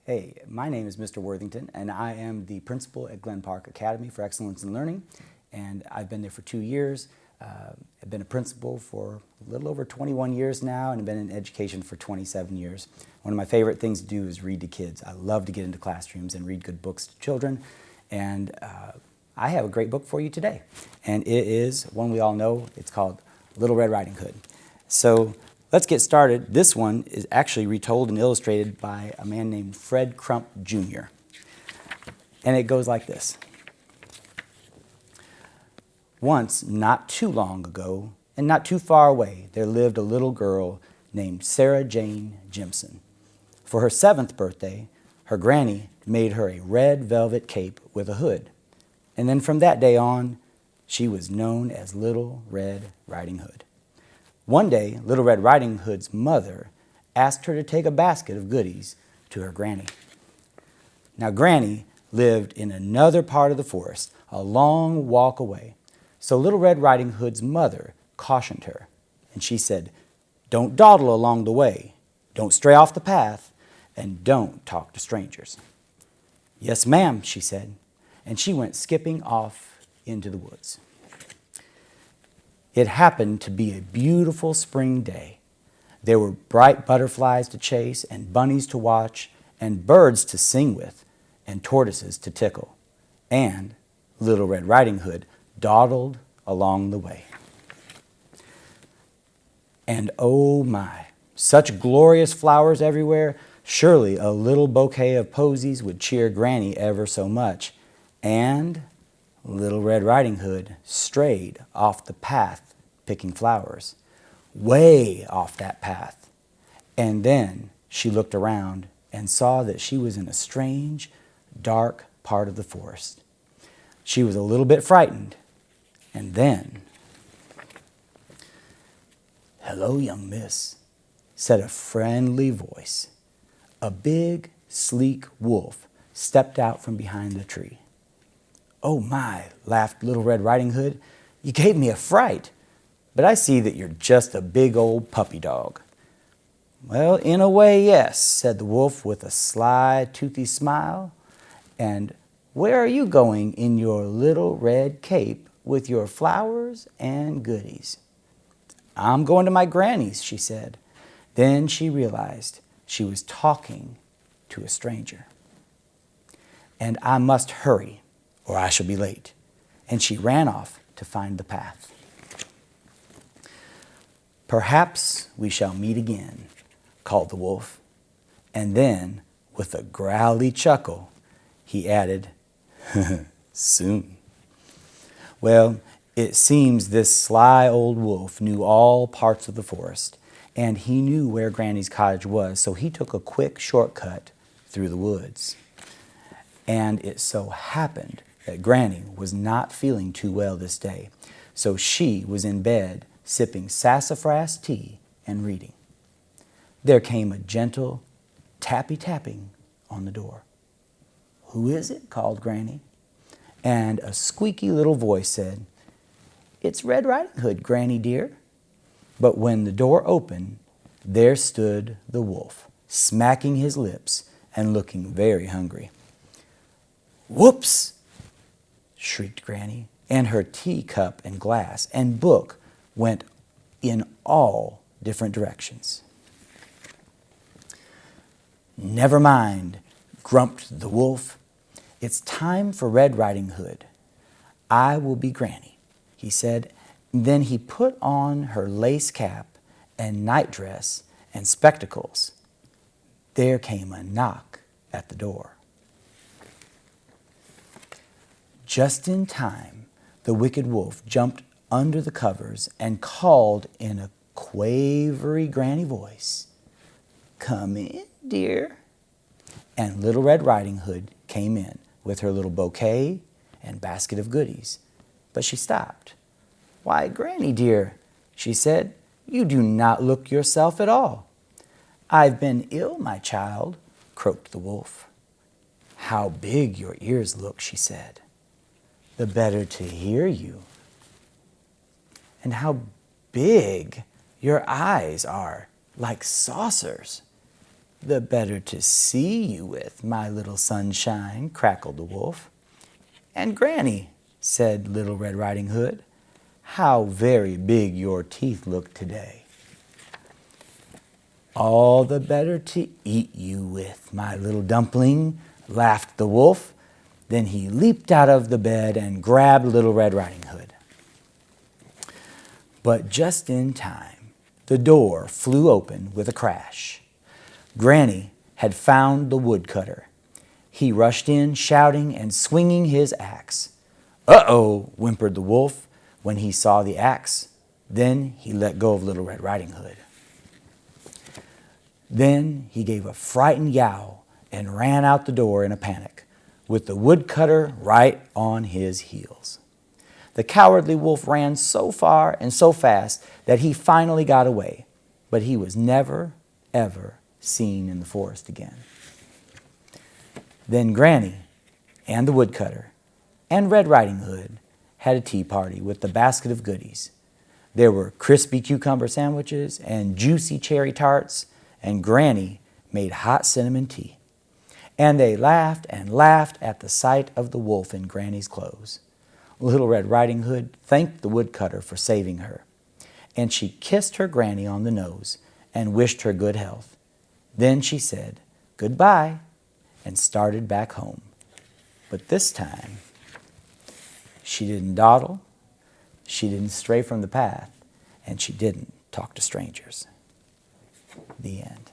Hey, my name is Mr. Worthington, and I am the principal at Glen Park Academy for Excellence in Learning, and I've been there for 2 years. I've been a principal for a little over 21 years now, and I've been in education for 27 years. One of my favorite things to do is read to kids. I love to get into classrooms and read good books to children, and I have a great book for you today, and it is one we all know. It's called Little Red Riding Hood. So let's get started. This one is actually retold and illustrated by a man named Fred Crump Jr. And it goes like this. Once, not too long ago, and not too far away, there lived a little girl named Sarah Jane Jimson. For her 7th birthday, her granny made her a red velvet cape with a hood. And then from that day on, she was known as Little Red Riding Hood. One day, Little Red Riding Hood's mother asked her to take a basket of goodies to her granny. Now, Granny lived in another part of the forest, a long walk away. So Little Red Riding Hood's mother cautioned her, and she said, "Don't dawdle along the way, don't stray off the path, and don't talk to strangers." "Yes, ma'am," she said, and she went skipping off into the woods. It happened to be a beautiful spring day. There were bright butterflies to chase, and bunnies to watch, and birds to sing with, and tortoises to tickle. And Little Red Riding Hood dawdled along the way. And oh my, such glorious flowers everywhere. Surely a little bouquet of posies would cheer Granny ever so much. And Little Red Riding Hood strayed off the path picking flowers, way off that path. And then she looked around and saw that she was in a strange, dark part of the forest. She was a little bit frightened, and then, "Hello, young miss," said a friendly voice. A big, sleek wolf stepped out from behind the tree. "Oh my," laughed Little Red Riding Hood, "you gave me a fright, but I see that you're just a big old puppy dog." "Well, in a way, yes," said the wolf with a sly, toothy smile. "And where are you going in your little red cape with your flowers and goodies?" "I'm going to my granny's," she said. Then she realized she was talking to a stranger. "And I must hurry, or I shall be late." And she ran off to find the path. "Perhaps we shall meet again," called the wolf. And then, with a growly chuckle, he added, "Soon." Well, it seems this sly old wolf knew all parts of the forest, and he knew where Granny's cottage was, so he took a quick shortcut through the woods. And it so happened that Granny was not feeling too well this day, so she was in bed sipping sassafras tea and reading. There came a gentle tapping on the door. "Who is it?" called Granny. And a squeaky little voice said, "It's Red Riding Hood, Granny dear." But when the door opened, there stood the wolf, smacking his lips and looking very hungry. "Whoops!" shrieked Granny, and her teacup and glass and book went in all different directions. "Never mind," grumped the wolf. "It's time for Red Riding Hood. I will be Granny," he said. Then he put on her lace cap and nightdress and spectacles. There came a knock at the door. Just in time, the wicked wolf jumped under the covers and called in a quavery granny voice, "Come in, dear." And Little Red Riding Hood came in with her little bouquet and basket of goodies. But she stopped. "Why, Granny dear," she said, "you do not look yourself at all." "I've been ill, my child," croaked the wolf. "How big your ears look," she said. "The better to hear you." "And how big your eyes are, like saucers." "The better to see you with, my little sunshine," crackled the wolf. "And Granny," said Little Red Riding Hood, "how very big your teeth look today." "All the better to eat you with, my little dumpling," laughed the wolf. Then he leaped out of the bed and grabbed Little Red Riding Hood. But just in time, the door flew open with a crash. Granny had found the woodcutter. He rushed in, shouting and swinging his axe. "Uh-oh," whimpered the wolf when he saw the axe. Then he let go of Little Red Riding Hood. Then he gave a frightened yowl and ran out the door in a panic, with the woodcutter right on his heels. The cowardly wolf ran so far and so fast that he finally got away, but he was never, ever seen in the forest again. Then Granny and the woodcutter and Red Riding Hood had a tea party with the basket of goodies. There were crispy cucumber sandwiches and juicy cherry tarts, and Granny made hot cinnamon tea. And they laughed and laughed at the sight of the wolf in Granny's clothes. Little Red Riding Hood thanked the woodcutter for saving her, and she kissed her Granny on the nose and wished her good health. Then she said goodbye and started back home. But this time, she didn't dawdle, she didn't stray from the path, and she didn't talk to strangers. The end.